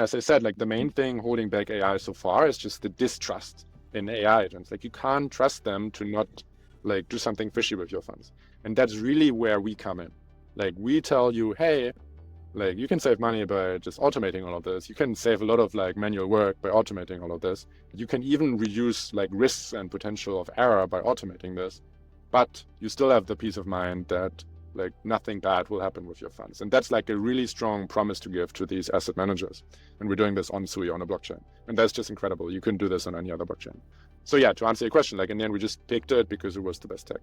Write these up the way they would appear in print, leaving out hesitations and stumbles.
as I said, like the main thing holding back AI so far is just the distrust in AI agents. Like you can't trust them to not like do something fishy with your funds. And that's really where we come in. Like we tell you, hey, like you can save money by just automating all of this. You can save a lot of like manual work by automating all of this. You can even reduce like risks and potential of error by automating this. But you still have the peace of mind that like nothing bad will happen with your funds. And that's like a really strong promise to give to these asset managers. And we're doing this on Sui on a blockchain. And that's just incredible. You couldn't do this on any other blockchain. So yeah, to answer your question, like in the end, we just picked it because it was the best tech.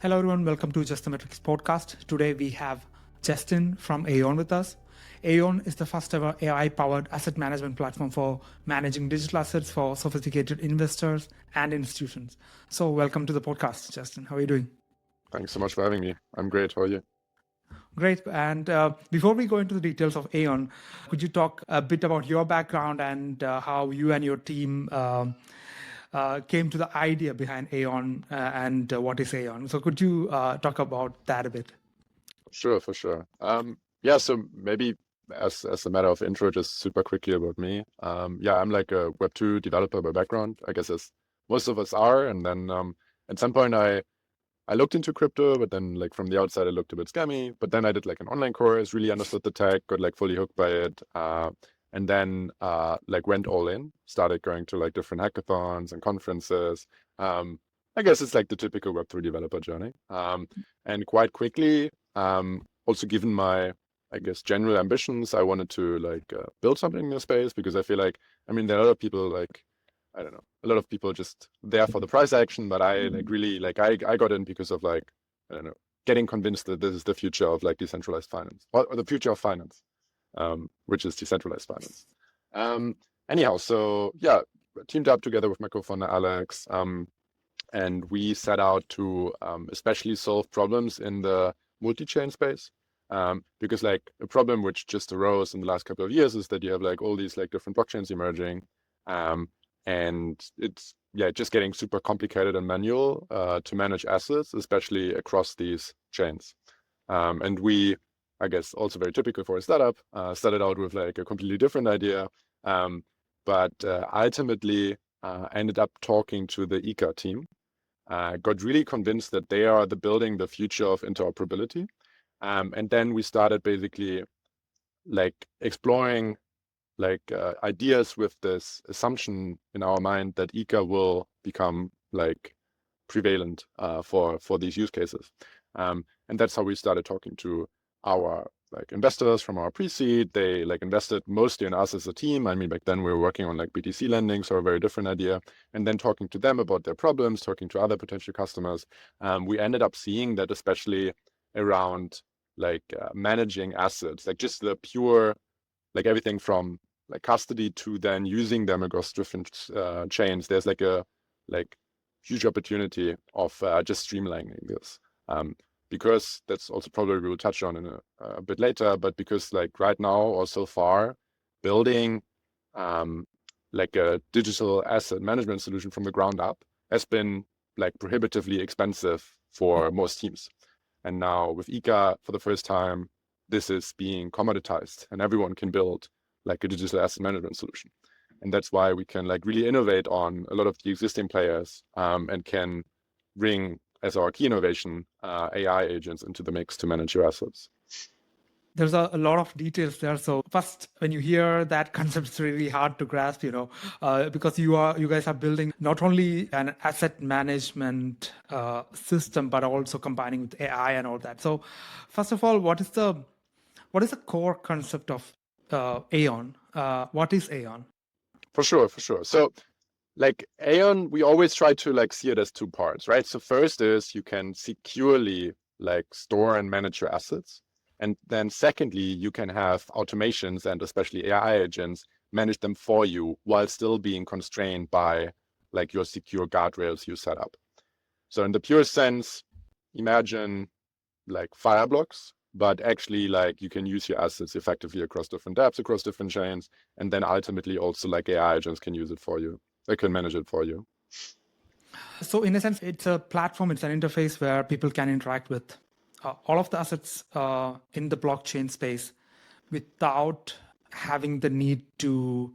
Hello everyone, welcome to Just the Metrics podcast. Today we have Justin from Aeon with us. Aeon is the first ever AI-powered asset management platform for managing digital assets for sophisticated investors and institutions. So welcome to the podcast, Justin. How are you doing? Thanks so much for having me. I'm great. How are you? Great. And before we go into the details of Aeon, could you talk a bit about your background and how you and your team came to the idea behind Aeon and what is Aeon? So could you talk about that a bit? Sure, for sure. Yeah, so maybe as a matter of intro, just super quickly about me. Yeah, I'm like a Web2 developer by background, I guess as most of us are. And then at some point I looked into crypto, but then like from the outside it looked a bit scammy. But then I did like an online course, really understood the tech, got like fully hooked by it. And then like went all in, started going to like different hackathons and conferences. I guess it's like the typical Web3 developer journey. And quite quickly, also given my, I guess, general ambitions, I wanted to like build something in the space because I feel like, I mean, there are a lot of people like, I don't know, a lot of people just there for the price action, but I like really like, I got in because of like, I don't know, getting convinced that this is the future of like decentralized finance or the future of finance, which is decentralized finance. Anyhow, so yeah, teamed up together with my co-founder, Alex, and we set out to especially solve problems in the multi-chain space. Because like a problem which just arose in the last couple of years is that you have like all these like different blockchains emerging, and it's just getting super complicated and manual to manage assets, especially across these chains. And we, I guess, also very typical for a startup, started out with like a completely different idea, but ultimately ended up talking to the Ika team. Got really convinced that they are building the future of interoperability. And then we started basically like exploring like ideas with this assumption in our mind that Ika will become like prevalent for these use cases. And that's how we started talking to our like investors from our pre-seed. They like invested mostly in us as a team. I mean, back then we were working on like BTC lending, so a very different idea. And then talking to them about their problems, talking to other potential customers, we ended up seeing that especially around like managing assets, like just the pure, like everything from like custody to then using them across different chains. There's like a huge opportunity of just streamlining this. Because that's also probably we'll touch on in a bit later, but because like right now or so far, building like a digital asset management solution from the ground up has been like prohibitively expensive for most teams. And now with Ika, for the first time, this is being commoditized and everyone can build like a digital asset management solution. And that's why we can like really innovate on a lot of the existing players and can bring as our key innovation, AI agents into the mix to manage your assets. There's a lot of details there. So first, when you hear that concept, it's really hard to grasp, because you guys are building not only an asset management system, but also combining with AI and all that. So first of all, what is the core concept of Aeon? What is Aeon? For sure. So like Aeon, we always try to like see it as two parts, right? So first is you can securely like store and manage your assets. And then secondly, you can have automations and especially AI agents manage them for you while still being constrained by like your secure guardrails you set up. So in the pure sense, imagine like Fireblocks, but actually like you can use your assets effectively across different dApps, across different chains. And then ultimately also like AI agents can use it for you. They can manage it for you. So in a sense, it's a platform, it's an interface where people can interact with all of the assets in the blockchain space without having the need to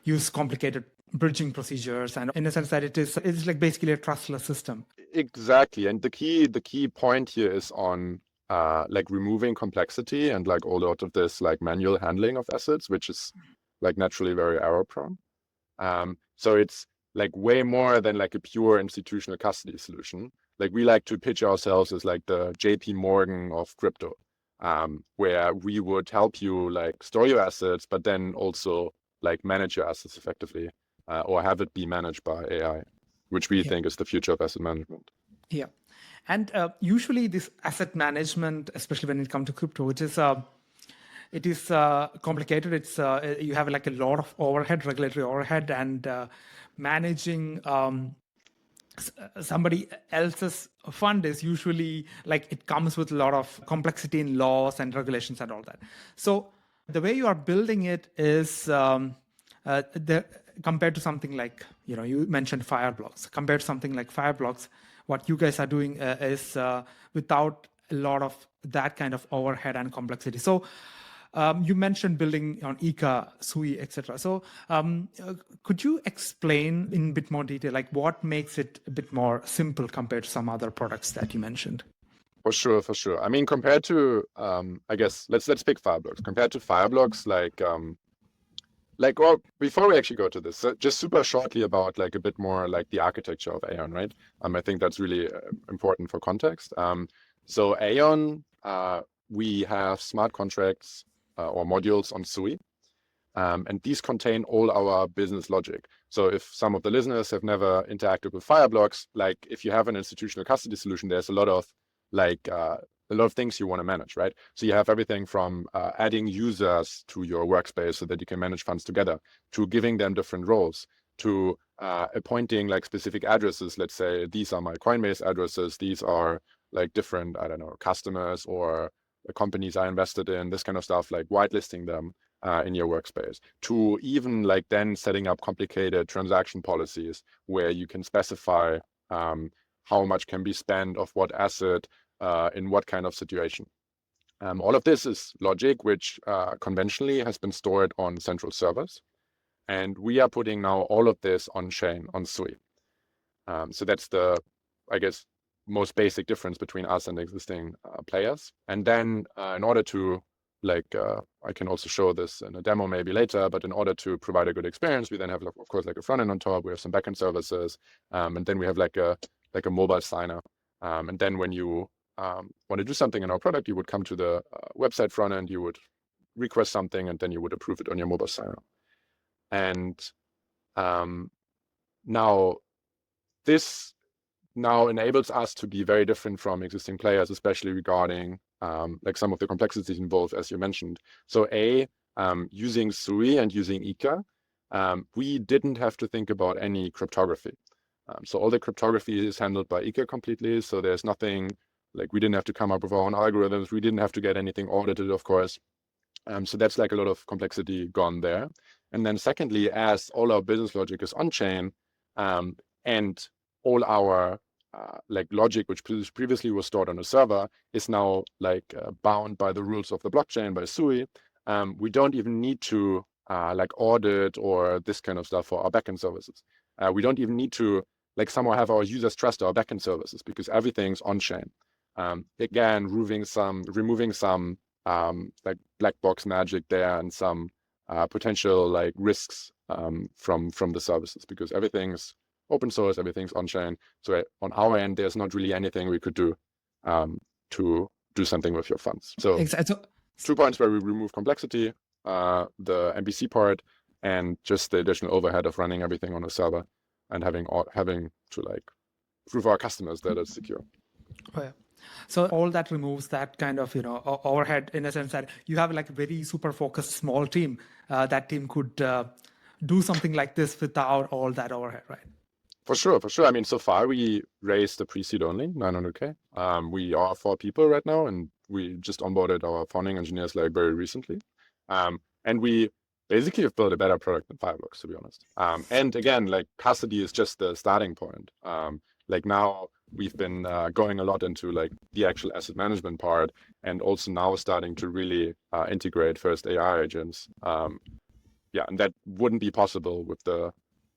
use complicated bridging procedures, and in a sense that it's like basically a trustless system. Exactly. And the key point here is on like removing complexity and like all out of this like manual handling of assets, which is like naturally very error prone. So it's like way more than like a pure institutional custody solution. Like we like to pitch ourselves as like the JP Morgan of crypto, where we would help you like store your assets, but then also like manage your assets effectively, or have it be managed by AI, which we think is the future of asset management. Yeah. And usually this asset management, especially when it comes to crypto, which is it is complicated. It's you have like a lot of overhead, regulatory overhead, and managing somebody else's fund is usually like it comes with a lot of complexity in laws and regulations and all that. So the way you are building it is compared to something like, you mentioned Fireblocks. Compared to something like Fireblocks, what you guys are doing is without a lot of that kind of overhead and complexity. So you mentioned building on Ika, Sui, etc. So could you explain in a bit more detail, like what makes it a bit more simple compared to some other products that you mentioned? For sure. I mean, compared to, I guess let's pick Fireblocks. Compared to Fireblocks, well, before we actually go to this, just super shortly about like a bit more like the architecture of Aeon, right? I think that's really important for context. So Aeon, we have smart contracts or modules on Sui, and these contain all our business logic. So if some of the listeners have never interacted with Fireblocks, like if you have an institutional custody solution, there's a lot of things you want to manage, right? So you have everything from adding users to your workspace so that you can manage funds together, to giving them different roles, to appointing like specific addresses. Let's say these are my Coinbase addresses, these are like different, I don't know, customers or companies I invested in, this kind of stuff, like whitelisting them in your workspace, to even like then setting up complicated transaction policies where you can specify how much can be spent of what asset in what kind of situation. All of this is logic which conventionally has been stored on central servers. And we are putting now all of this on chain, on Sui. So that's the, I guess, most basic difference between us and existing players. And then in order to, I can also show this in a demo maybe later, but in order to provide a good experience, we then have, of course, like a front end on top. We have some backend services, and then we have like a mobile signer. And then when you want to do something in our product, you would come to the website front end, you would request something, and then you would approve it on your mobile signer. And now this enables us to be very different from existing players, especially regarding like some of the complexities involved, as you mentioned. So using Sui and using Ika, we didn't have to think about any cryptography. So all the cryptography is handled by Ika completely. So there's nothing, like we didn't have to come up with our own algorithms. We didn't have to get anything audited, of course. So that's like a lot of complexity gone there. And then secondly, as all our business logic is on-chain, and all our like logic, which previously was stored on a server, is now like bound by the rules of the blockchain, by Sui. We don't even need to like audit or this kind of stuff for our backend services. We don't even need to like somehow have our users trust our backend services because everything's on-chain. Again, removing some like black box magic there and some potential like risks from the services, because everything's open source, everything's on-chain. So on our end, there's not really anything we could do to do something with your funds. So exactly. 2 points where we remove complexity, the MPC part, and just the additional overhead of running everything on a server and having to like prove our customers that it's secure. Oh, yeah. So all that removes that kind of overhead, in a sense that you have like a very super focused small team. That team could do something like this without all that overhead, right? For sure. I mean, so far we raised the pre-seed only, 900K. We are 4 people right now, and we just onboarded our founding engineers like very recently. And we basically have built a better product than Fireblocks, to be honest. And again, like custody is just the starting point. Like now we've been going a lot into like the actual asset management part, and also now starting to really integrate first AI agents. And that wouldn't be possible with the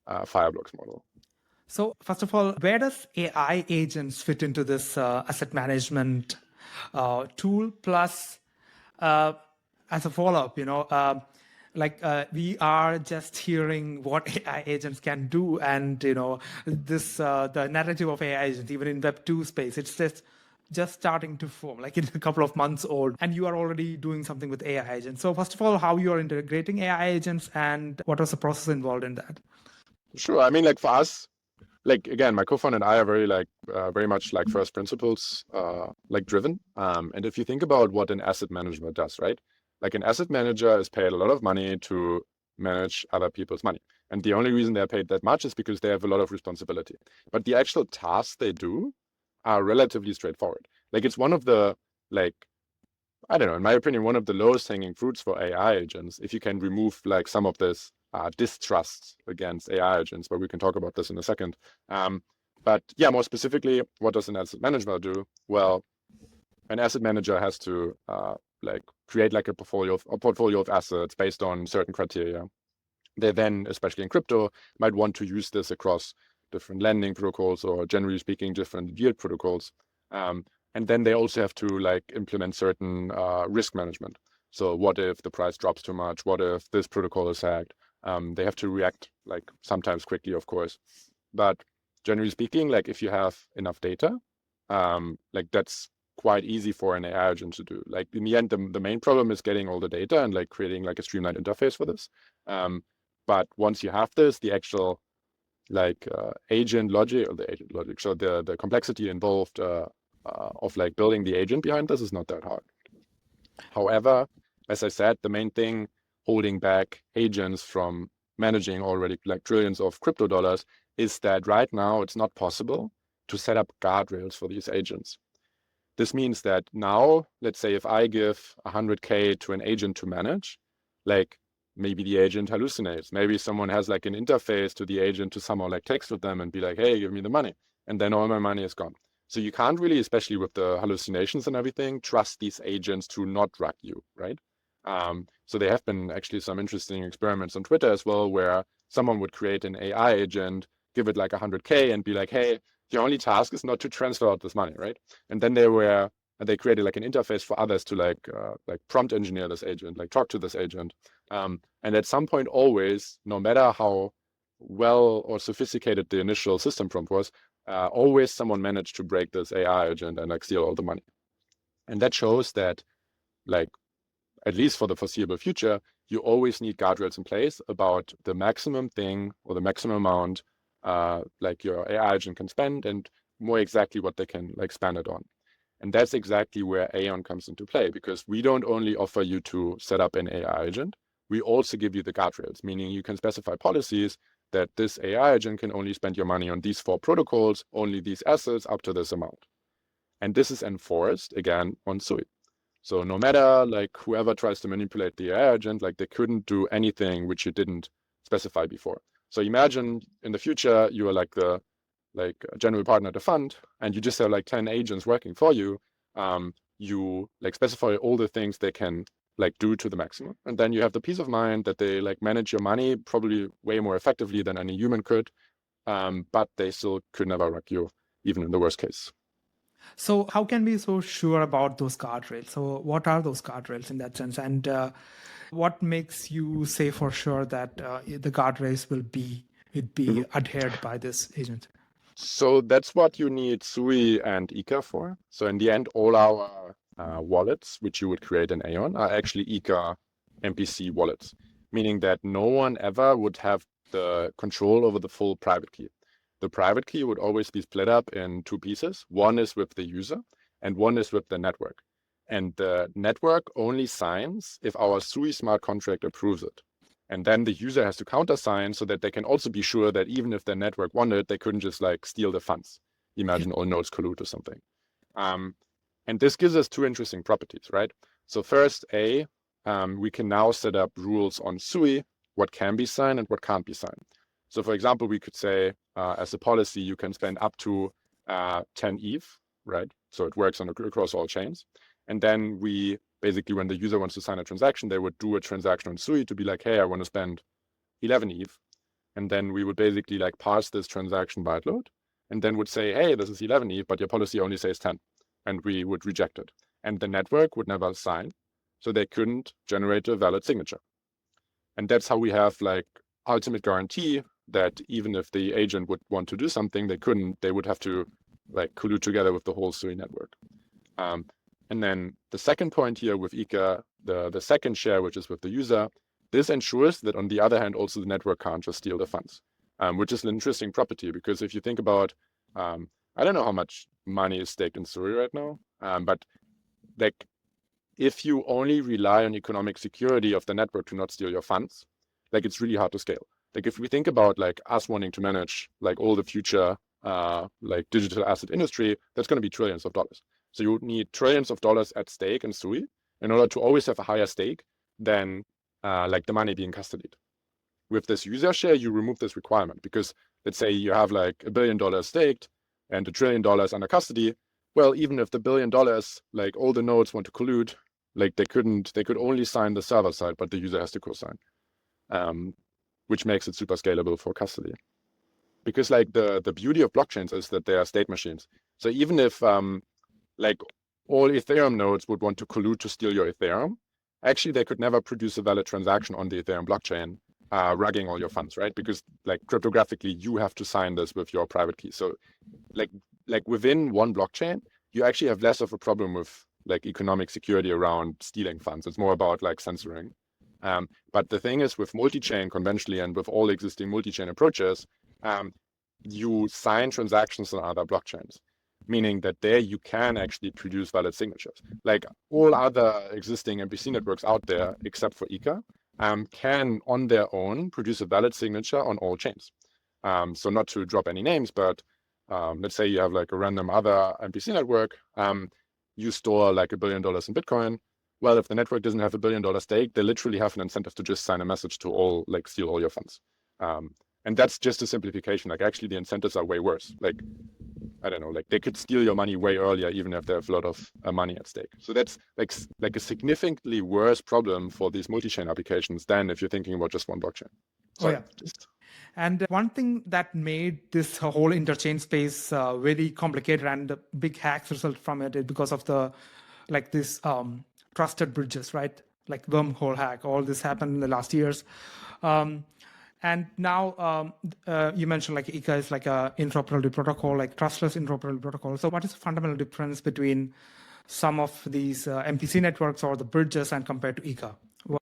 Fireblocks model. So first of all, where does AI agents fit into this asset management tool? Plus, as a follow-up, we are just hearing what AI agents can do, and this the narrative of AI agents, even in Web2 space, it's just starting to form, like in a couple of months old, and you are already doing something with AI agents. So first of all, how you are integrating AI agents, and what was the process involved in that? Sure. I mean, like for us, like again, my co-founder and I are very much like first principles like driven. And if you think about what an asset manager does, right? Like an asset manager is paid a lot of money to manage other people's money. And the only reason they're paid that much is because they have a lot of responsibility. But the actual tasks they do are relatively straightforward. Like it's one of the, like, I don't know, in my opinion, one of the lowest hanging fruits for AI agents, if you can remove like some of this distrust against AI agents, but we can talk about this in a second. But yeah, more specifically, what does an asset manager do? Well, an asset manager has to like create like a portfolio of assets based on certain criteria. They then, especially in crypto, might want to use this across different lending protocols, or generally speaking, different yield protocols. And then they also have to like implement certain risk management. So what if the price drops too much? What if this protocol is hacked? They have to react like sometimes quickly, of course. But generally speaking, like if you have enough data, like that's quite easy for an AI agent to do. Like in the end, the main problem is getting all the data and like creating like a streamlined interface for this. But once you have this, the actual like agent logic, or the agent logic, so the complexity involved of like building the agent behind this is not that hard. However, as I said, the main thing holding back agents from managing already like trillions of crypto dollars is that right now it's not possible to set up guardrails for these agents. This means that now, let's say if I give 100K to an agent to manage, like maybe the agent hallucinates. Maybe someone has like an interface to the agent to somehow like text with them and be like, hey, give me the money. And then all my money is gone. So you can't really, especially with the hallucinations and everything, trust these agents to not drug you, right? So there have been actually some interesting experiments on Twitter as well, where someone would create an AI agent, give it like 100K and be like, hey, your only task is not to transfer out this money, right? And then they created like an interface for others to like prompt engineer this agent, like talk to this agent. And at some point always, no matter how well or sophisticated the initial system prompt was, always someone managed to break this AI agent and like steal all the money. And that shows that, like, at least for the foreseeable future, you always need guardrails in place about the maximum thing or the maximum amount like your AI agent can spend, and more exactly what they can like spend it on. And that's exactly where Aeon comes into play, because we don't only offer you to set up an AI agent, we also give you the guardrails, meaning you can specify policies that this AI agent can only spend your money on these 4 protocols, only these assets up to this amount. And this is enforced again on Sui. So no matter like whoever tries to manipulate the AI agent, like they couldn't do anything which you didn't specify before. So imagine in the future, you are like the general partner at the fund, and you just have like 10 agents working for you. You like specify all the things they can like do to the maximum. And then you have the peace of mind that they like manage your money probably way more effectively than any human could. But they still could never wreck you, even in the worst case. So how can we be so sure about those guardrails? So what are those guardrails in that sense? And what makes you say for sure that the guardrails will be adhered by this agent? So that's what you need Sui and Ika for. So in the end, all our wallets, which you would create in Aeon, are actually Ika MPC wallets, meaning that no one ever would have the control over the full private key. The private key would always be split up in 2 pieces. One is with the user and one is with the network. And the network only signs if our Sui smart contract approves it. And then the user has to countersign so that they can also be sure that even if their network wanted, they couldn't just like steal the funds. Imagine all nodes collude or something. And this gives us 2 interesting properties, right? So first, we can now set up rules on Sui, what can be signed and what can't be signed. So for example, we could say as a policy, you can spend up to 10 ETH, right? So it works across all chains. And then we basically, when the user wants to sign a transaction, they would do a transaction on Sui to be like, hey, I want to spend 11 ETH. And then we would basically like parse this transaction byte load and then would say, hey, this is 11 ETH, but your policy only says 10. And we would reject it. And the network would never sign. So they couldn't generate a valid signature. And that's how we have like ultimate guarantee that even if the agent would want to do something, they couldn't, they would have to like collude together with the whole Sui network. And then the second point here with Ika, the second share, which is with the user, this ensures that on the other hand, also the network can't just steal the funds, which is an interesting property because if you think about, I don't know how much money is staked in Sui right now, but like if you only rely on economic security of the network to not steal your funds, like it's really hard to scale. Like if we think about like us wanting to manage like all the future like digital asset industry, that's going to be trillions of dollars. So you would need trillions of dollars at stake in Sui in order to always have a higher stake than like the money being custodied. With this user share, you remove this requirement because let's say you have like $1 billion staked and $1 trillion under custody. Well, even if the $1 billion, like all the nodes want to collude, like they could only sign the server side, but the user has to co-sign, which makes it super scalable for custody. Because like the beauty of blockchains is that they are state machines. So even if like all Ethereum nodes would want to collude to steal your Ethereum, actually they could never produce a valid transaction on the Ethereum blockchain, rugging all your funds, right? Because like cryptographically, you have to sign this with your private key. So like within one blockchain, you actually have less of a problem with like economic security around stealing funds. It's more about like censoring. But the thing is with multi-chain conventionally and with all existing multi-chain approaches, you sign transactions on other blockchains, meaning that there you can actually produce valid signatures. Like all other existing MPC networks out there, except for Ika, can on their own produce a valid signature on all chains. So not to drop any names, but let's say you have like a random other MPC network, you store like $1 billion in Bitcoin. Well, if the network doesn't have $1 billion stake, they literally have an incentive to just sign a message to all, like steal all your funds. And that's just a simplification. Like actually the incentives are way worse. Like, I don't know, like they could steal your money way earlier, even if they have a lot of money at stake. So that's like a significantly worse problem for these multi-chain applications than if you're thinking about just one blockchain. Sorry, And one thing that made this whole interchain space very complicated and the big hacks result from it is because of the like this trusted bridges, right? Like wormhole hack. All this happened in the last years. And now you mentioned like Ika is like a interoperability protocol, like trustless interoperability protocol. So what is the fundamental difference between some of these MPC networks or the bridges and compared to Ika?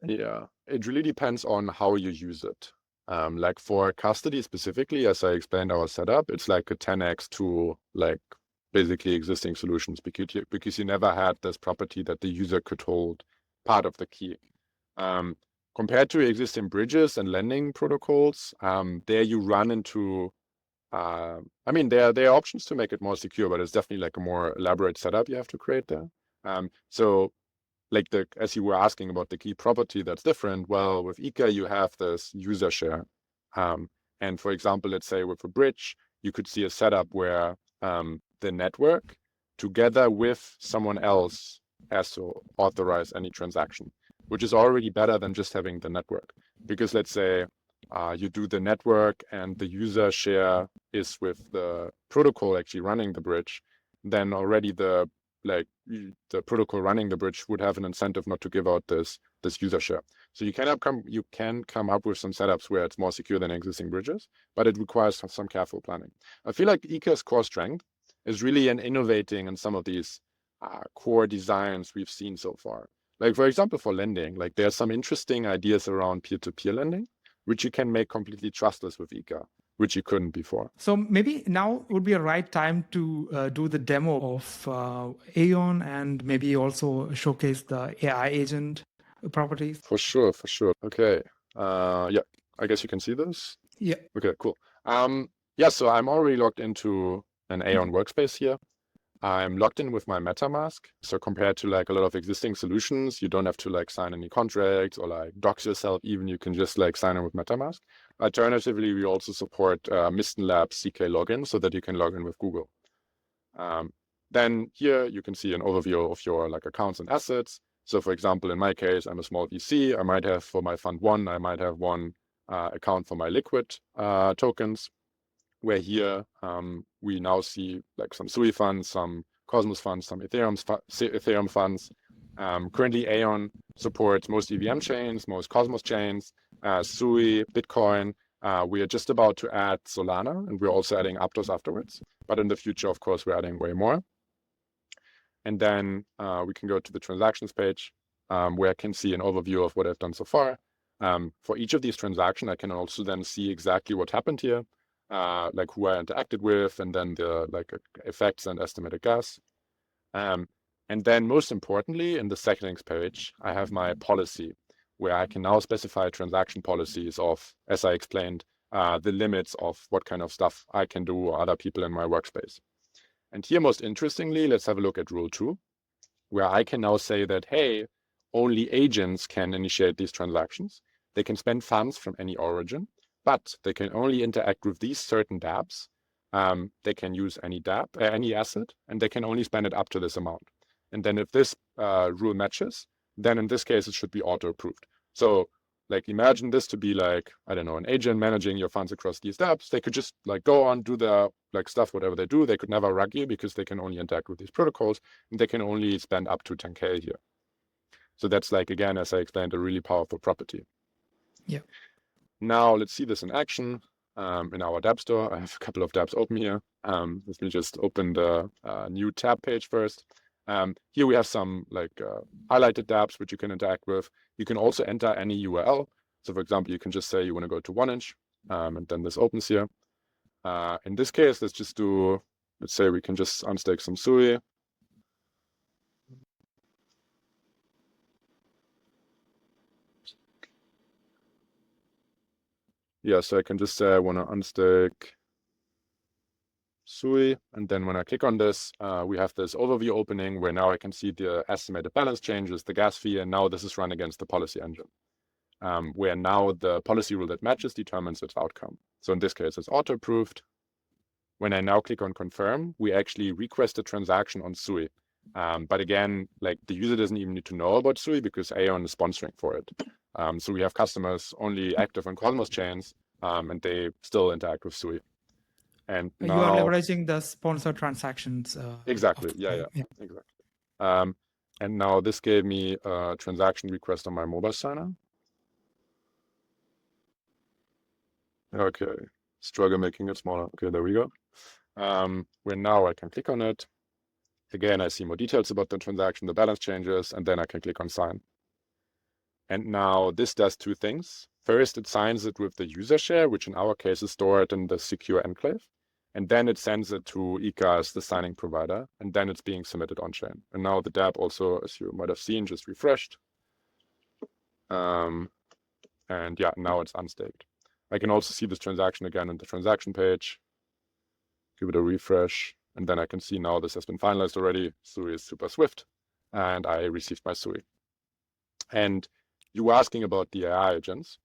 Yeah, it really depends on how you use it. Like for custody specifically, as I explained our setup, it's like a 10x to like basically existing solutions because you never had this property that the user could hold part of the key. Compared to existing bridges and lending protocols, there you run into, I mean, there are options to make it more secure, but it's definitely like a more elaborate setup you have to create there. So like as you were asking about the key property that's different, well, with Ika, you have this user share. And for example, let's say with a bridge, you could see a setup where the network together with someone else has to authorize any transaction, which is already better than just having the network. Because let's say you do the network and the user share is with the protocol actually running the bridge, then already the protocol running the bridge would have an incentive not to give out this user share. So you can come up with some setups where it's more secure than existing bridges, but it requires some careful planning. I feel like Ika's core strength is really in innovating in some of these core designs we've seen so far. Like for example, for lending, like there are some interesting ideas around peer-to-peer lending, which you can make completely trustless with Ika, which you couldn't before. So maybe now would be a right time to do the demo of Aeon and maybe also showcase the AI agent properties. For sure. Okay. Yeah, I guess you can see this. Yeah. Okay, cool. Yeah, so I'm already logged into an Aeon workspace here. I'm logged in with my MetaMask. So compared to like a lot of existing solutions, you don't have to like sign any contracts or like dox yourself even. You can just like sign in with MetaMask. Alternatively, we also support Misten Labs CK login so that you can log in with Google. Then here you can see an overview of your like accounts and assets. So for example, in my case, I'm a small VC. I might have for my fund one, I might have one account for my liquid tokens, where here we now see like some Sui funds, some Cosmos funds, some Ethereum funds. Currently, Aeon supports most EVM chains, most Cosmos chains, Sui, Bitcoin. We are just about to add Solana, and we're also adding Aptos afterwards. But in the future, of course, we're adding way more. And then we can go to the transactions page, where I can see an overview of what I've done so far. For each of these transactions, I can also then see exactly what happened here, like who I interacted with, and then the like effects and estimated gas. And then most importantly, in the settings page, I have my policy, where I can now specify transaction policies of, as I explained, the limits of what kind of stuff I can do or other people in my workspace. And here, most interestingly, let's have a look at rule 2, where I can now say that, hey, only agents can initiate these transactions. They can spend funds from any origin, but they can only interact with these certain dApps. They can use any dApp, any asset, and they can only spend it up to this amount. And then if this rule matches, then in this case, it should be auto-approved. So like imagine this to be like, I don't know, an agent managing your funds across these dApps. They could just like go on, do their like stuff, whatever they do. They could never rug you because they can only interact with these protocols, and they can only spend up to 10K here. So that's like, again, as I explained, a really powerful property. Yeah. Now let's see this in action in our dApp store. I have a couple of dApps open here. Let me just open the new tab page first. Here we have some like highlighted dApps which you can interact with. You can also enter any URL. So for example, you can just say you want to go to 1inch, and then this opens here. In this case, let's just do, let's say we can just unstake some Sui. Yeah, so I can just say I want to unstake Sui, and then when I click on this, we have this overview opening where now I can see the estimated balance changes, the gas fee, and now this is run against the policy engine, where now the policy rule that matches determines its outcome. So in this case, it's auto-approved. When I now click on confirm, we actually request a transaction on Sui. But again, like the user doesn't even need to know about Sui because Aeon is sponsoring for it. So we have customers only active on Cosmos chains, and they still interact with Sui. And You now, are leveraging the sponsor transactions. exactly, yeah, exactly. And now this gave me a transaction request on my mobile signer. Okay, struggle making it smaller. Okay, there we go. Where now I can click on it. Again, I see more details about the transaction, the balance changes, and then I can click on sign. And now this does two things. First, it signs it with the user share, which in our case is stored in the secure enclave. And then it sends it to Ika as the signing provider, and then it's being submitted on-chain. And now the dApp also, as you might have seen, just refreshed. And yeah, now it's unstaked. I can also see this transaction again in the transaction page. Give it a refresh, and then I can see now this has been finalized already. Sui is super swift, and I received my Sui. And you were asking about the AI agents.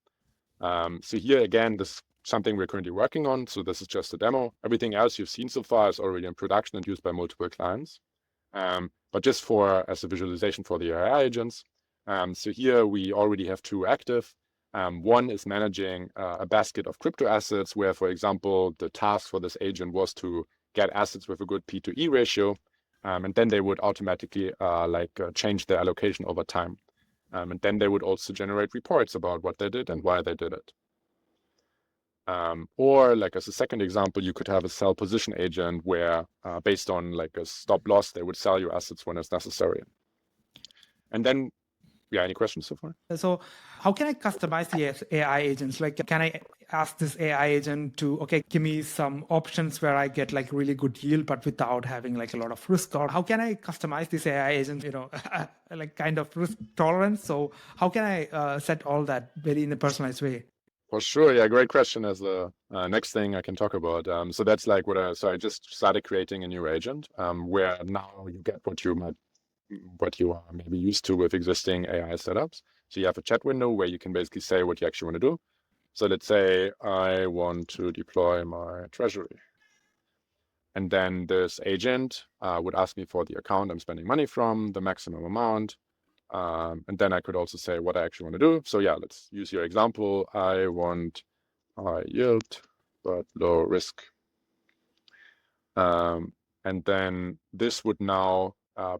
So here again, this is something we're currently working on. So this is just a demo. Everything else you've seen so far is already in production and used by multiple clients. But just for as a visualization for the AI agents. So here we already have two active. One is managing a basket of crypto assets where, for example, the task for this agent was to get assets with a good P/E ratio. And then they would automatically change their allocation over time. And then they would also generate reports about what they did and why they did it. Or like as a second example, you could have a sell position agent where based on like a stop loss, they would sell your assets when it's necessary. And then, yeah, any questions so far? So how can I customize the AI agents? Like, can I ask this AI agent to, okay, give me some options where I get like really good yield, but without having like a lot of risk? Or how can I customize this AI agent, like kind of risk tolerance? So how can I set all that very in a personalized way? For sure, yeah, great question. As the next thing I can talk about. So that's like so I just started creating a new agent where now you get what you are maybe used to with existing AI setups. So you have a chat window where you can basically say what you actually want to do. So let's say I want to deploy my treasury. And then this agent would ask me for the account I'm spending money from, the maximum amount. And then I could also say what I actually want to do. So yeah, let's use your example. I want high yield, but low risk. And then this would now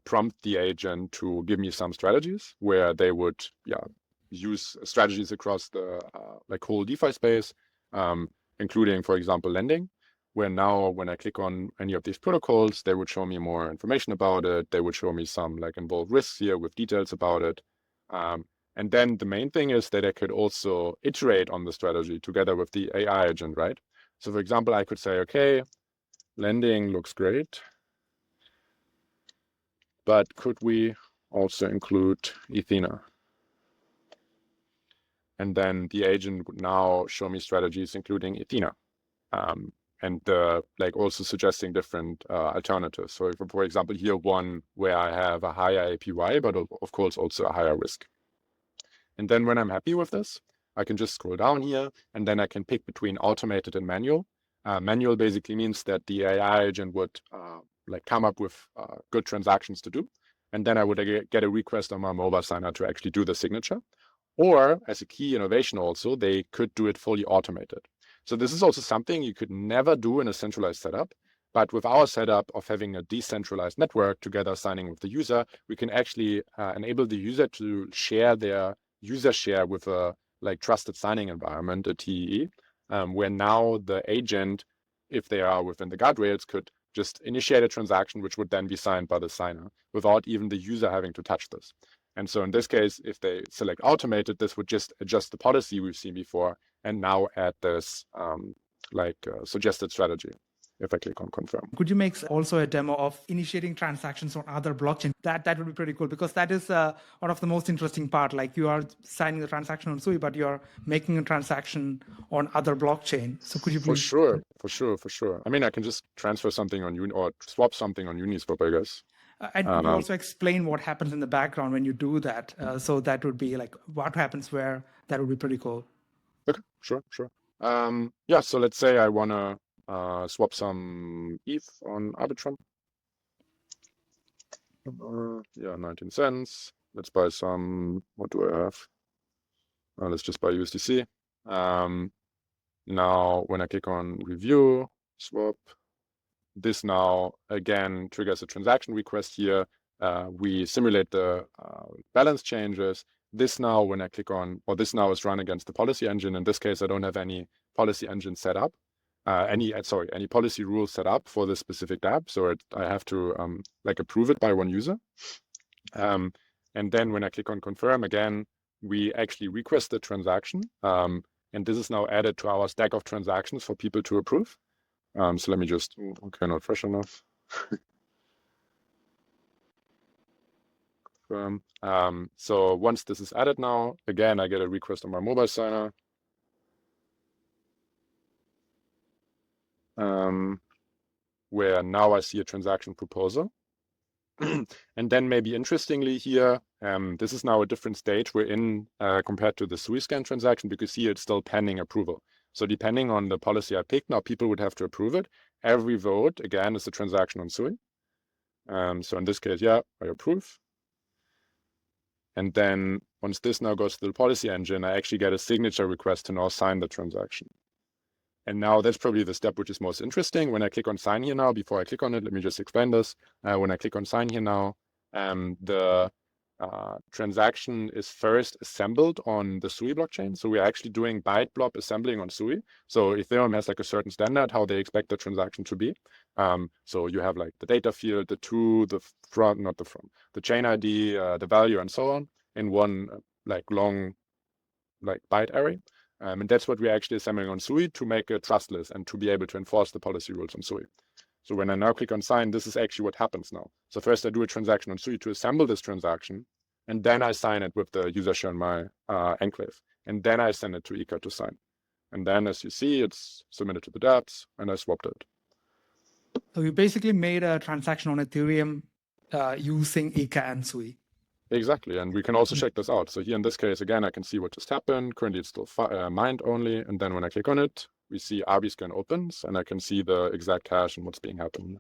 prompt the agent to give me some strategies where they would use strategies across the like whole DeFi space, including, for example, lending, where now when I click on any of these protocols, they would show me more information about it. They would show me some like involved risks here with details about it. And then the main thing is that I could also iterate on the strategy together with the AI agent, right? So for example, I could say, okay, lending looks great, but could we also include Ethena? And then the agent would now show me strategies including Ethena. And like also suggesting different alternatives. So for example, here one where I have a higher APY, but of course also a higher risk. And then when I'm happy with this, I can just scroll down here and then I can pick between automated and manual. Manual basically means that the AI agent would like come up with good transactions to do. And then I would get a request on my mobile signer to actually do the signature. Or as a key innovation also, they could do it fully automated. So this is also something you could never do in a centralized setup. But with our setup of having a decentralized network together signing with the user, we can actually enable the user to share their user share with a like trusted signing environment, a TEE, where now the agent, if they are within the guardrails, could just initiate a transaction which would then be signed by the signer without even the user having to touch this. And so in this case, if they select automated, this would just adjust the policy we've seen before and now add this suggested strategy. If I click on confirm. Could you make also a demo of initiating transactions on other blockchains? That would be pretty cool, because that is one of the most interesting part. Like you are signing the transaction on Sui, but you're making a transaction on other blockchain. So could you please? For sure. I mean, I can just transfer something on or swap something on Uniswap, I guess. And could you also explain what happens in the background when you do that? So that would be like what happens where. That would be pretty cool. Okay, sure. So let's say I want to swap some ETH on Arbitrum. 19 cents. Let's buy some, what do I have? Let's just buy USDC. Now, when I click on review, swap, this now again triggers a transaction request here. We simulate the balance changes. This now, when I click on, this now is run against the policy engine. In this case, I don't have any policy engine set up. Any policy rules set up for this specific dApp. So I have to approve it by one user. And then when I click on confirm, again, we actually request the transaction. And this is now added to our stack of transactions for people to approve. So let me just, okay, not fresh enough. So once this is added now, again, I get a request on my mobile signer. Where now I see a transaction proposal. And then maybe interestingly here, this is now a different stage we're in compared to the Sui scan transaction, because here it's still pending approval. So depending on the policy I pick, now people would have to approve it. Every vote, again, is a transaction on Sui. So in this case, yeah, I approve. And then once this now goes to the policy engine, I actually get a signature request to now sign the transaction. And now that's probably the step which is most interesting. When I click on sign here now, before I click on it, let me just explain this. When I click on sign here now, the transaction is first assembled on the Sui blockchain. So we're actually doing byte blob assembling on Sui. So Ethereum has like a certain standard how they expect the transaction to be. So you have like the data field, the to, the from, not the from, the chain ID, the value, and so on in one long byte array. And that's what we're actually assembling on Sui to make it trustless and to be able to enforce the policy rules on Sui. So when I now click on sign, this is actually what happens now. So first I do a transaction on Sui to assemble this transaction, and then I sign it with the user share in my enclave. And then I send it to Ika to sign. And then as you see, it's submitted to the dApps, and I swapped it. So you basically made a transaction on Ethereum using Ika and Sui. Exactly, and we can also check this out. So here in this case, again, I can see what just happened. Currently, it's still mined only, and then when I click on it, we see RBScan opens, and I can see the exact cache and what's being happened.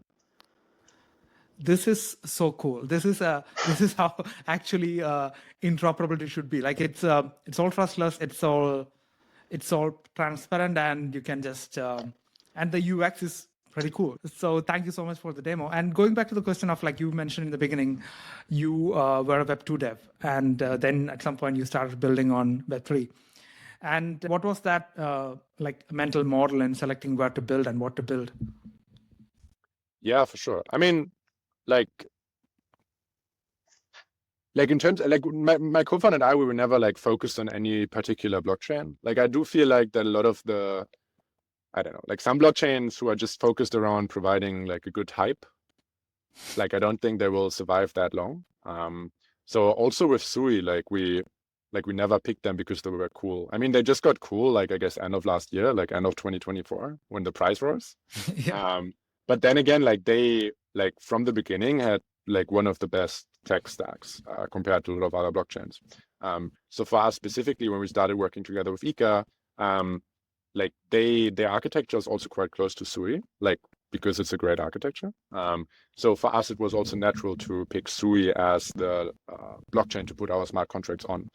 This is so cool. This is how actually interoperability should be. Like it's all trustless. It's all transparent, and you can just and the UX is pretty cool. So thank you so much for the demo. And going back to the question of, like you mentioned in the beginning, you were a Web 2 dev, and then at some point you started building on Web 3. And what was that like mental model in selecting where to build and what to build? Yeah, for sure. I mean, like in terms, like my co-founder and I, we were never like focused on any particular blockchain. Like I do feel like that a lot of the, I don't know, like some blockchains who are just focused around providing like a good hype, like I don't think they will survive that long. So also with Sui, like we never picked them because they were cool. I mean, they just got cool, like I guess end of last year, like end of 2024, when the price rose. Yeah. But then again, like they, like from the beginning, had like one of the best tech stacks compared to a lot of other blockchains. So for us specifically, when we started working together with Ika, like their architecture is also quite close to Sui, like because it's a great architecture. So for us, it was also natural to pick Sui as the blockchain to put our smart contracts on.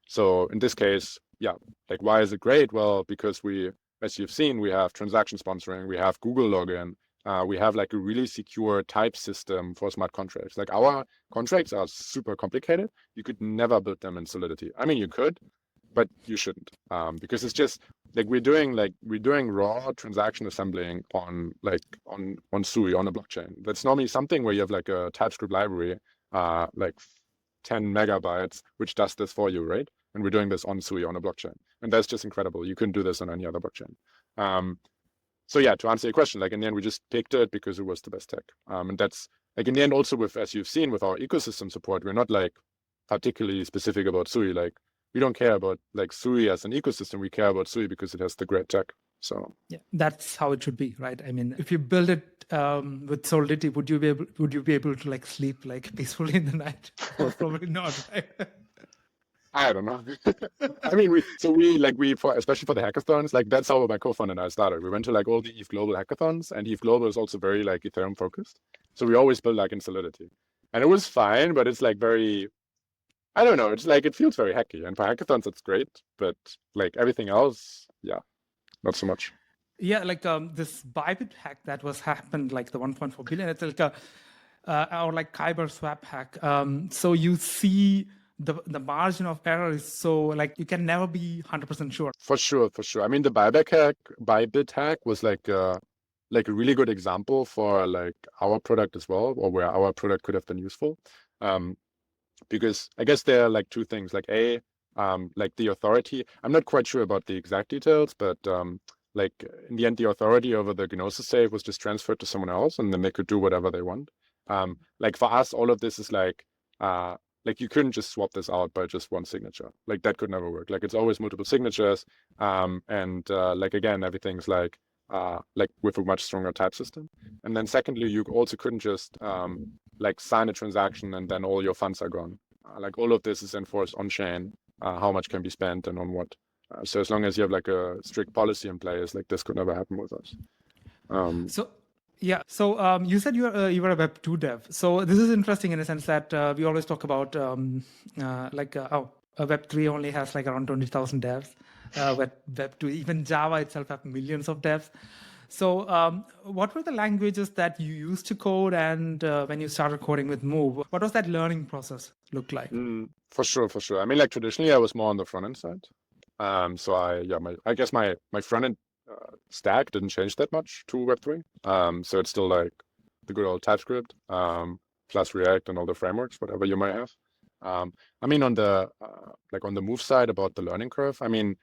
So in this case, yeah, like why is it great? Well, because we, as you've seen, we have transaction sponsoring, we have Google login, we have like a really secure type system for smart contracts. Like our contracts are super complicated. You could never build them in Solidity. I mean, you could, but you shouldn't, because it's just like we're doing raw transaction assembling on Sui on a blockchain. That's normally something where you have like a TypeScript library, like 10 megabytes, which does this for you, right? And we're doing this on Sui on a blockchain, and that's just incredible. You couldn't do this on any other blockchain. So yeah, to answer your question, like in the end, we just picked it because it was the best tech. And that's like in the end also with, as you've seen with our ecosystem support, we're not like particularly specific about Sui. Like we don't care about like Sui as an ecosystem. We care about Sui because it has the great tech. So yeah, that's how it should be, right? I mean, if you build it with Solidity, would you be able to like sleep like peacefully in the night? Or probably not, right? I don't know. I mean, especially for the hackathons, like that's how my co-founder and I started. We went to like all the ETH Global hackathons, and ETH Global is also very like Ethereum focused. So we always build like in Solidity, and it was fine, but it's like very, I don't know. It's like it feels very hacky, and for hackathons it's great, but like everything else, yeah, not so much. Yeah, like this Bybit hack that was happened, like the 1.4 billion. It's like or like Kyber swap hack. So you see the margin of error is so like you can never be 100% sure. For sure. I mean, the Bybit hack was like a really good example for like our product as well, or where our product could have been useful. Because I guess there are like two things, like like the authority. I'm not quite sure about the exact details, but like in the end, the authority over the Gnosis safe was just transferred to someone else, and then they could do whatever they want. Like for us, all of this is like you couldn't just swap this out by just one signature. Like that could never work. Like it's always multiple signatures, and like again, everything's like with a much stronger type system. And then secondly, you also couldn't just like sign a transaction and then all your funds are gone. Like all of this is enforced on chain, how much can be spent and on what. So as long as you have like a strict policy in place, like this could never happen with us. So you said you were a Web 2 dev. So this is interesting in a sense that we always talk about Web 3 only has like around 20,000 devs. Web 2, even Java itself have millions of devs. So what were the languages that you used to code, and when you started coding with Move, what was that learning process look like? For sure. I mean, like traditionally I was more on the front end side. So I guess my front end stack didn't change that much to Web3. So it's still like the good old TypeScript plus React and all the frameworks, whatever you might have. I mean, on the Move side about the learning curve, I mean,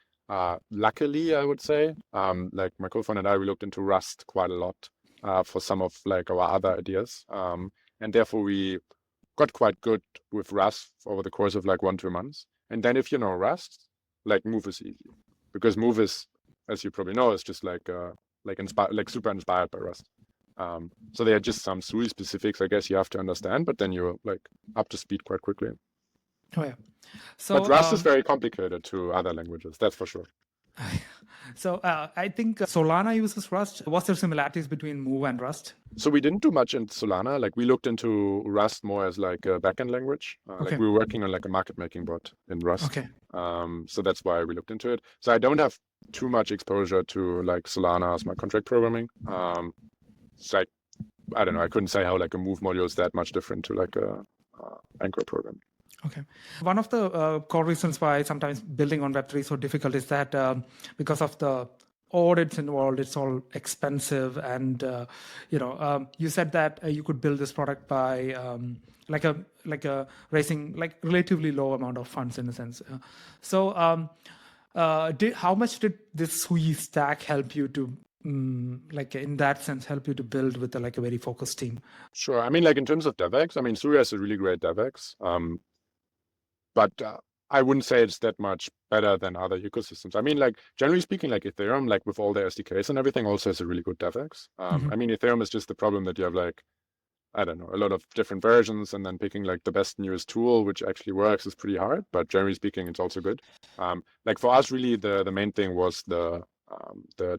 luckily I would say, like my co-founder and I, we looked into Rust quite a lot for some of like our other ideas, and therefore we got quite good with Rust over the course of like 1-2 months. And then if you know Rust, like Move is easy, because Move is, as you probably know, is just like super inspired by Rust. So there are just some Sui specifics, I guess, you have to understand, but then you're like up to speed quite quickly. Oh yeah. But Rust is very complicated to other languages, that's for sure. So I think Solana uses Rust. What's the similarities between Move and Rust? So we didn't do much in Solana. Like we looked into Rust more as like a backend language. Okay. Like we were working on like a market making bot in Rust. Okay. So that's why we looked into it. So I don't have too much exposure to like Solana smart contract programming. It's like, I don't know, I couldn't say how like a Move module is that much different to like a Anchor program. Okay. One of the core reasons why sometimes building on Web3 is so difficult is that because of the audits involved, it's all expensive. And, you said that you could build this product by raising like relatively low amount of funds in a sense. How much did this Sui stack help you to in that sense, help you to build with a very focused team? Sure. I mean, like in terms of DevEx, I mean, Sui has a really great DevEx. But I wouldn't say it's that much better than other ecosystems. I mean, like generally speaking, like Ethereum, like with all their SDKs and everything, also has a really good DevEx. I mean, Ethereum is just the problem that you have like, I don't know, a lot of different versions, and then picking like the best newest tool which actually works is pretty hard. But generally speaking, it's also good. Like for us, really, the main thing was the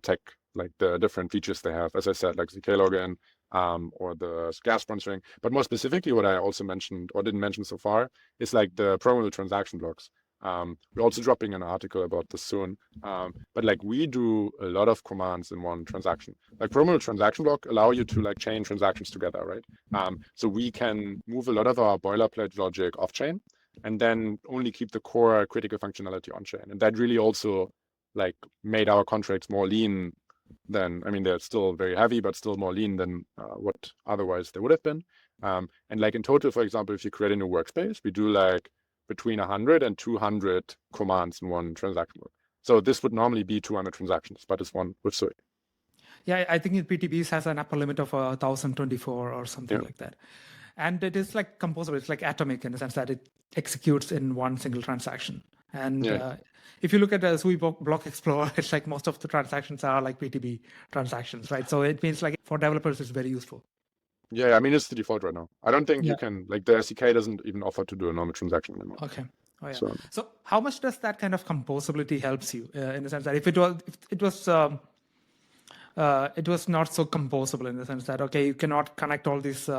tech, like the different features they have. As I said, like ZK login, or the gas sponsoring. But more specifically, what I also mentioned or didn't mention so far is like the programmable transaction blocks. We're also dropping an article about this soon. But like we do a lot of commands in one transaction. Like programmable transaction block allow you to like chain transactions together, right? So we can move a lot of our boilerplate logic off chain and then only keep the core critical functionality on chain. And that really also like made our contracts more lean than, I mean, they're still very heavy, but still more lean than what otherwise they would have been. And like in total, for example, if you create a new workspace, we do like between 100 and 200 commands in one transaction block. So this would normally be 200 transactions, but it's one with Sui. Yeah, I think PTBs has an upper limit of 1024 or something like that. And it is like composable, it's like atomic in the sense that it executes in one single transaction. And if you look at the Sui Block Explorer, it's like most of the transactions are like PTB transactions, right? So it means like for developers, it's very useful. Yeah, I mean, it's the default right now. I don't think you can, like the SDK doesn't even offer to do a normal transaction anymore. Okay. Oh, yeah. So how much does that kind of composability helps you in the sense that if it was not so composable in the sense that, okay, you cannot connect all these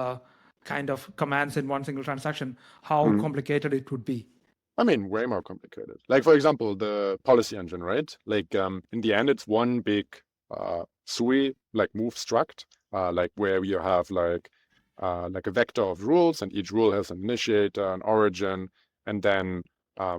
kind of commands in one single transaction, how complicated it would be? I mean, way more complicated. Like, for example, the policy engine, right? Like, in the end, it's one big Sui, like move struct, like where you have like a vector of rules, and each rule has an initiator, an origin, and then,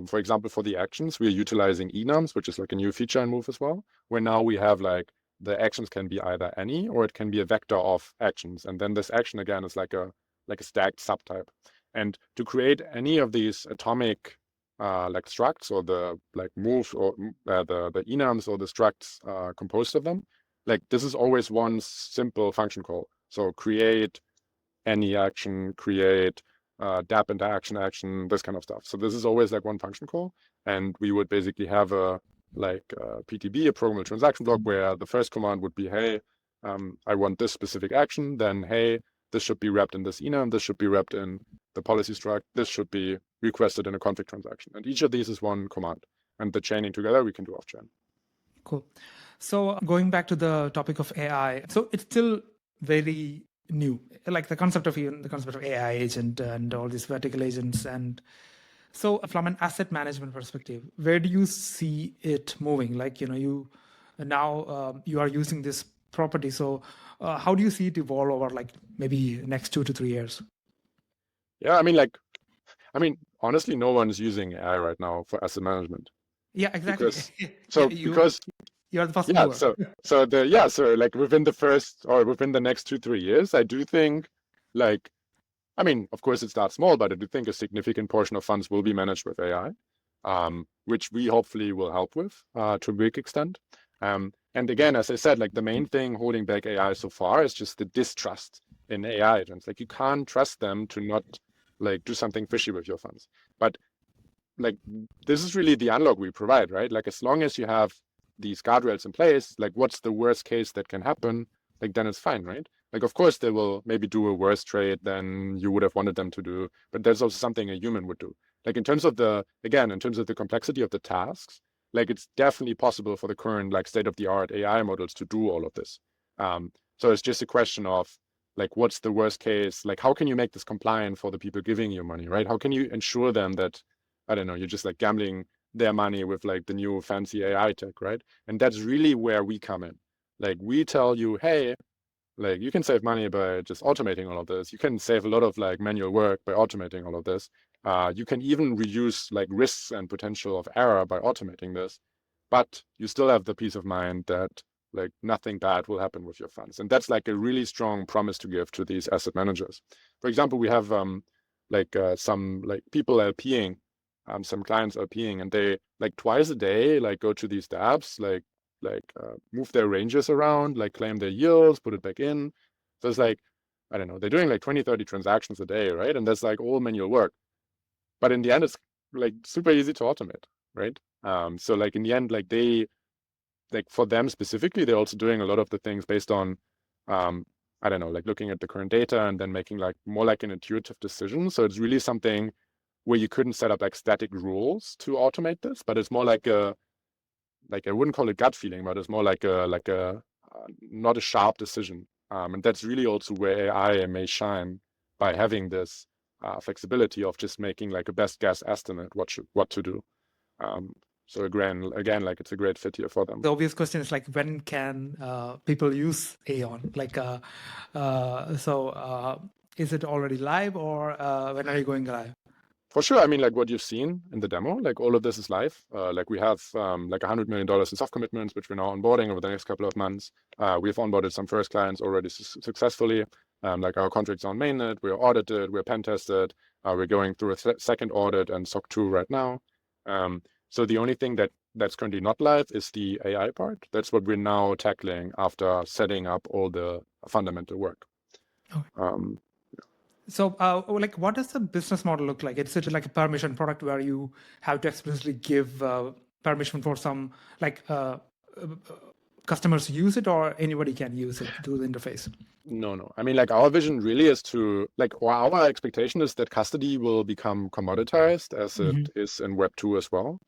for example, for the actions, we're utilizing enums, which is like a new feature in Move as well, where now we have like the actions can be either any, or it can be a vector of actions, and then this action again is like a stacked subtype. And to create any of these atomic like structs, or the like moves, or the enums or the structs composed of them, like this is always one simple function call. So create any action, create dap into action, this kind of stuff. So this is always like one function call, and we would basically have a PTB, a programmable transaction block, where the first command would be, hey, I want this specific action, then hey, this should be wrapped in this enum, this should be wrapped in the policy struct, this should be requested in a config transaction. And each of these is one command. And the chaining together we can do off-chain. Cool. So going back to the topic of AI, so it's still very new, like the concept of AI agent and all these vertical agents. And so from an asset management perspective, where do you see it moving? Like, you now you are using this property. So how do you see it evolve over like maybe next 2 to 3 years? Yeah, I mean, honestly, no one is using AI right now for asset management. Yeah, exactly. Because you're the first mover. So like within the next 2-3 years, I do think, like, I mean, of course it starts small, but I do think a significant portion of funds will be managed with AI, which we hopefully will help with to a big extent. And again, as I said, like the main thing holding back AI so far is just the distrust in AI agents. Like you can't trust them to not like do something fishy with your funds. But like this is really the unlock we provide, right? Like as long as you have these guardrails in place, like what's the worst case that can happen? Like then it's fine, right? Like of course they will maybe do a worse trade than you would have wanted them to do, but there's also something a human would do. Like in terms of the complexity of the tasks, like it's definitely possible for the current like state-of-the-art AI models to do all of this. So it's just a question of like, what's the worst case? Like, how can you make this compliant for the people giving you money, right? How can you ensure them that, I don't know, you're just like gambling their money with like the new fancy AI tech, right? And that's really where we come in. Like, we tell you, hey, like you can save money by just automating all of this. You can save a lot of like manual work by automating all of this. You can even reduce like risks and potential of error by automating this, but you still have the peace of mind that like nothing bad will happen with your funds. And that's like a really strong promise to give to these asset managers. For example, we have some like people LPing, some clients LPing, and they like twice a day like go to these dApps, move their ranges around, like claim their yields, put it back in. So it's like, I don't know, they're doing like 20, 30 transactions a day, right? And that's like all manual work. But in the end, it's like super easy to automate, right? So like in the end, like they, like for them specifically, they're also doing a lot of the things based on, I don't know, like looking at the current data and then making like more like an intuitive decision. So it's really something where you couldn't set up like static rules to automate this, but it's more like a, like I wouldn't call it gut feeling, but it's more like a not a sharp decision. And that's really also where AI may shine by having this flexibility of just making like a best guess estimate what to do. So again, like it's a great fit here for them. The obvious question is like, when can people use Aeon? Like, is it already live, or when are you going live? For sure. I mean, like what you've seen in the demo, like all of this is live. Like we have like $100 million in soft commitments, which we're now onboarding over the next couple of months. We've onboarded some first clients already successfully. Like our contracts on mainnet, we're audited, we're pen tested. We're going through a second audit and SOC 2 right now. So the only thing that's currently not live is the AI part. That's what we're now tackling after setting up all the fundamental work. Okay. So, like, what does the business model look like? Is it like a permission product where you have to explicitly give permission for some, like, customers use it, or anybody can use it through the interface? No. I mean, like our vision really is to, like, or our expectation is that custody will become commoditized as it is in Web 2 as well.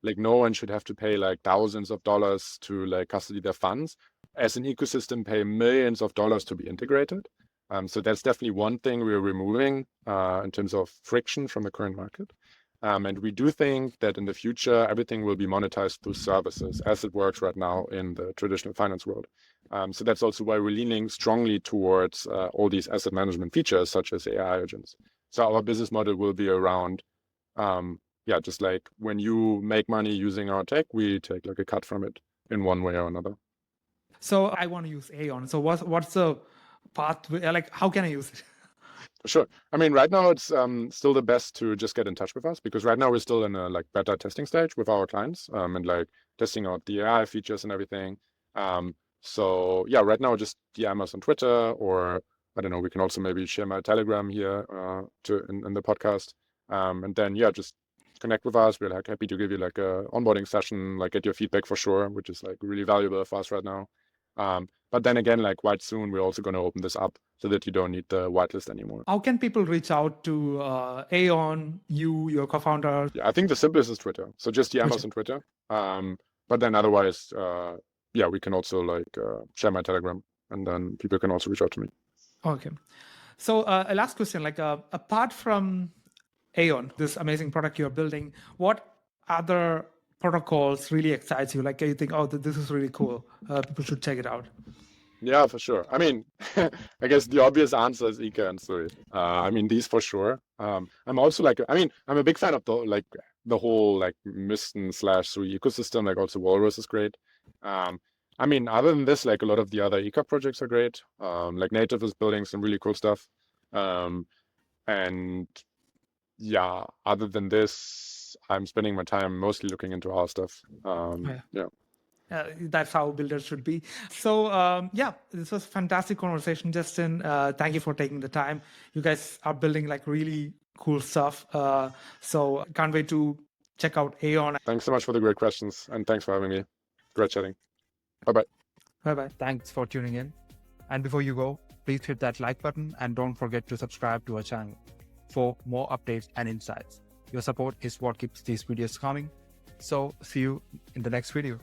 Like no one should have to pay like thousands of dollars to like custody their funds. As an ecosystem, pay millions of dollars to be integrated. So that's definitely one thing we're removing in terms of friction from the current market. And we do think that in the future, everything will be monetized through services as it works right now in the traditional finance world. So that's also why we're leaning strongly towards all these asset management features, such as AI agents. So our business model will be around, just like when you make money using our tech, we take like a cut from it in one way or another. So I want to use Aeon. So what's the path? Like, how can I use it? Sure. I mean, right now it's still the best to just get in touch with us, because right now we're still in a like beta testing stage with our clients and like testing out the AI features and everything. So yeah, right now just DM us on Twitter, or I don't know, we can also maybe share my Telegram here in the podcast. And then just connect with us. We're like happy to give you like a onboarding session, like get your feedback for sure, which is like really valuable for us right now. But then again, like quite soon, we're also going to open this up so that you don't need the whitelist anymore. How can people reach out to Aeon, your co-founder? Yeah, I think the simplest is Twitter. So just DM us on Twitter. But then otherwise, we can also like share my Telegram, and then people can also reach out to me. Okay. So a last question, like apart from Aeon, this amazing product you're building, what other protocols really excites you? Like you think, oh, this is really cool. People should check it out. Yeah, for sure. I mean, I guess the obvious answer is Ika and Sui. I mean, these for sure. I'm also like, I'm a big fan of the whole like Mysten / Sui ecosystem. Like also Walrus is great. I mean, other than this, like a lot of the other Ika projects are great. Like Native is building some really cool stuff. And yeah, other than this, I'm spending my time mostly looking into our stuff. That's how builders should be. So this was a fantastic conversation, Justin. Thank you for taking the time. You guys are building like really cool stuff. So can't wait to check out Aeon. Thanks so much for the great questions, and thanks for having me. Great chatting. Bye-bye. Bye-bye. Thanks for tuning in. And before you go, please hit that like button and don't forget to subscribe to our channel for more updates and insights. Your support is what keeps these videos coming. So see you in the next video.